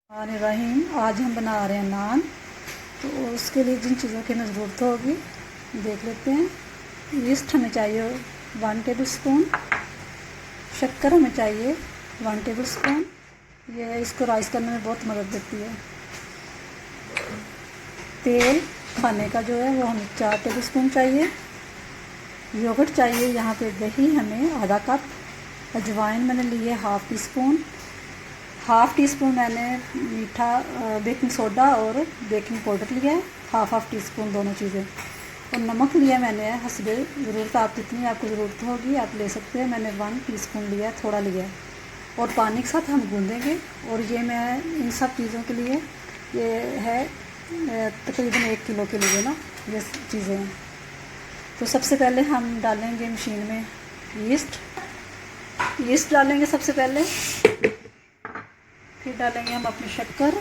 रहीम, आज हम बना रहे हैं नान। तो उसके लिए जिन चीज़ों की हमें ज़रूरत होगी देख लेते हैं। ईस्ट हमें चाहिए 1 टेबल स्पून, शक्कर हमें चाहिए 1 टेबल स्पून। यह इसको राइस करने में बहुत मदद देती है। तेल खाने का जो है वो हमें 4 टेबल स्पून चाहिए। योगर्ट चाहिए यहाँ पे, दही हमें आधा कप। अजवाइन मैंने ली है half tea spoon. Half tea spoon मैंने मीठा बेकिंग सोडा और बेकिंग पाउडर लिया है, हाफ़ टी स्पून दोनों चीज़ें। और नमक लिया मैंने हस्बे ज़रूरत, आप जितनी आपको ज़रूरत होगी आप ले सकते हैं। मैंने 1 टीस्पून लिया है, थोड़ा लिया है। और पानी के साथ हम गूँधेंगे। और ये मैं इन सब चीज़ों के लिए ये है तकरीबन 1 किलो के लिए ना ये चीज़ें हैं। तो सबसे पहले हम डालेंगे मशीन में ईस्ट डालेंगे सबसे पहले। फिर डालेंगे हम अपनी शक्कर,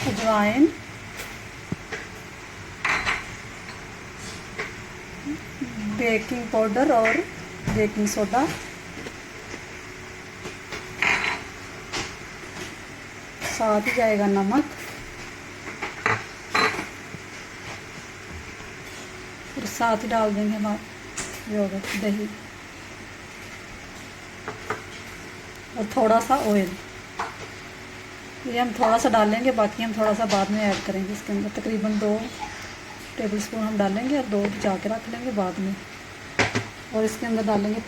अजवाइन, बेकिंग पाउडर और बेकिंग सोडा, साथ ही जाएगा नमक और साथ ही डाल देंगे हम योगर्ट, दही और थोड़ा सा ऑयल। ये हम थोड़ा सा डालेंगे, बाकी हम थोड़ा सा बाद में ऐड करेंगे इसके अंदर। तकरीबन 2 टेबल स्पून हम डालेंगे और 2 बचा के रख लेंगे बाद में। और इसके अंदर डालेंगे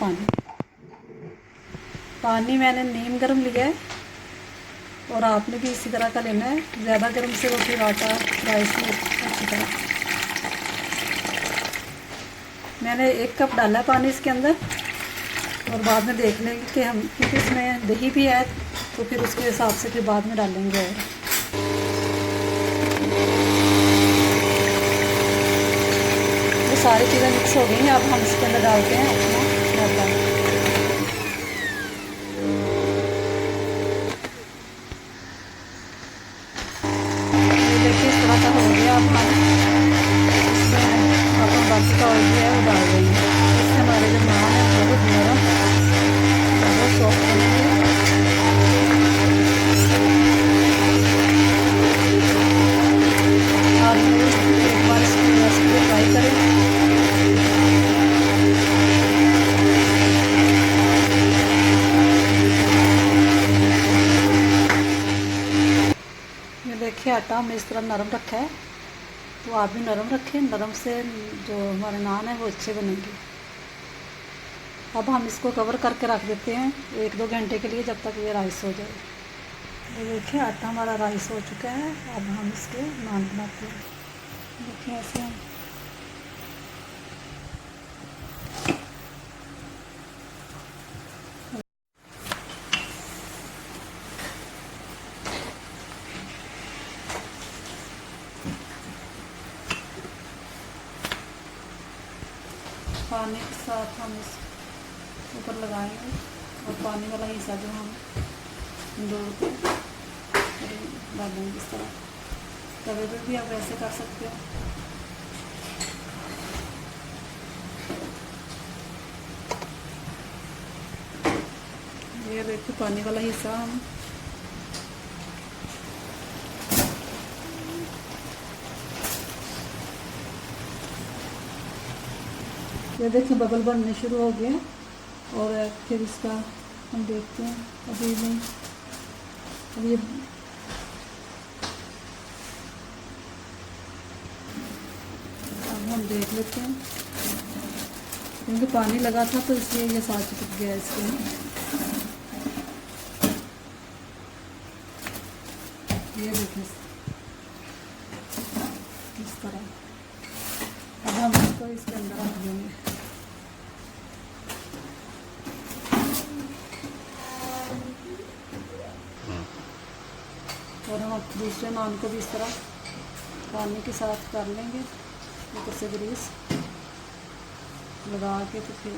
पानी मैंने नीम गर्म लिया है और आपने भी इसी तरह का लेना है। ज़्यादा गर्म से वो फिर आटा राइस में अच्छी तरह। मैंने 1 कप डाला पानी इसके अंदर और बाद में देख लेंगे कि हम, क्योंकि इसमें दही भी है तो फिर उसके हिसाब से फिर बाद में डालेंगे। और ये सारी चीज़ें मिक्स हो गई हैं। अब हम इसके अंदर डालते हैं अपना आटा। ये देखिए इस तरह का हो गया। अब हम इसमें अपना बाकी का ऑयल जो है वो डाल देंगे। इससे हमारे जो नान है बहुत नरम, बहुत सॉफ्ट बनेंगे। आप एक बार इसकी रेसिपी ट्राई करें। ये देखिए आटा हमने इस तरह नरम रखा है, तो आप भी नरम रखें। नरम से जो हमारे नान है वो अच्छे बनेंगे। अब हम इसको कवर करके रख देते हैं 1-2 घंटे के लिए, जब तक ये राइस हो जाए। ये देखिए आटा हमारा राइस हो चुका है। अब हम इसके नान बनाते हैं। देखिए ऐसे हम पानी के साथ हम इस ऊपर लगाएंगे और पानी वाला हिस्सा जो हम जोड़ के डालेंगे इस तरह। तवे पर भी आप ऐसे कर सकते हो। ये देखिए पानी वाला हिस्सा हम ये देखिए बबल बनने शुरू हो गए। और फिर इसका हम देखते हैं। अभी नहीं, अभी अब हम देख लेते हैं, क्योंकि पानी लगा था तो इसलिए ये साथ चिपक गया इसके। ये देखिए इस तरह। अब हम इसको इसके अंदर रख देंगे। और हम दूसरे नान को भी इस तरह पानी के साथ कर लेंगे, ऊपर से ग्रीस लगा के। तो फिर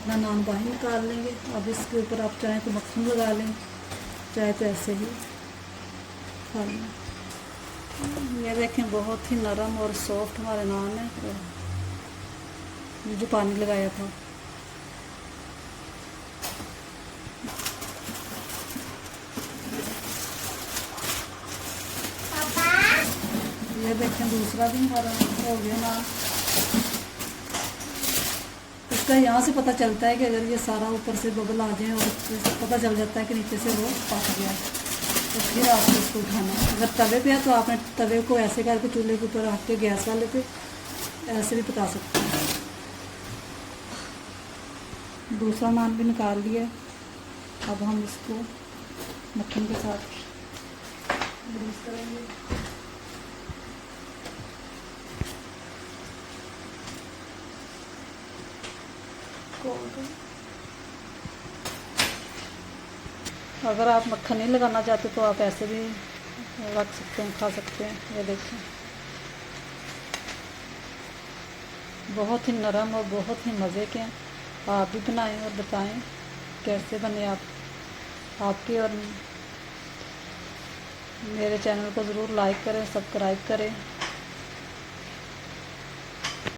अपना नान बाहर निकाल लेंगे। अब इसके ऊपर आप चाहें तो मक्खन लगा लें, चाहे तो ऐसे ही खा लें। ये देखें बहुत ही नरम और सॉफ्ट हमारे नान है। ये जो पानी लगाया था। ये देखें दूसरा भी हमारा हो गया ना। इसका यहाँ से पता चलता है कि अगर ये सारा ऊपर से बबल आ जाए और पता चल जाता है कि नीचे से वो पक गया, तो फिर आपको इसको उठाना। अगर तवे पे है तो आपने तवे को ऐसे करके चूल्हे के ऊपर रख के गैस वाले पे ऐसे भी पका सकते हैं। दूसरा नान भी निकाल लिया। अब हम इसको मक्खन के साथ ग्रीस करेंगे। अगर आप मक्खन नहीं लगाना चाहते तो आप ऐसे भी रख सकते हैं, खा सकते हैं। ये देखें बहुत ही नरम और बहुत ही मज़े के हैं। आप भी बनाएं और बताएं कैसे बने आपके। और मेरे चैनल को ज़रूर लाइक करें, सब्सक्राइब करें।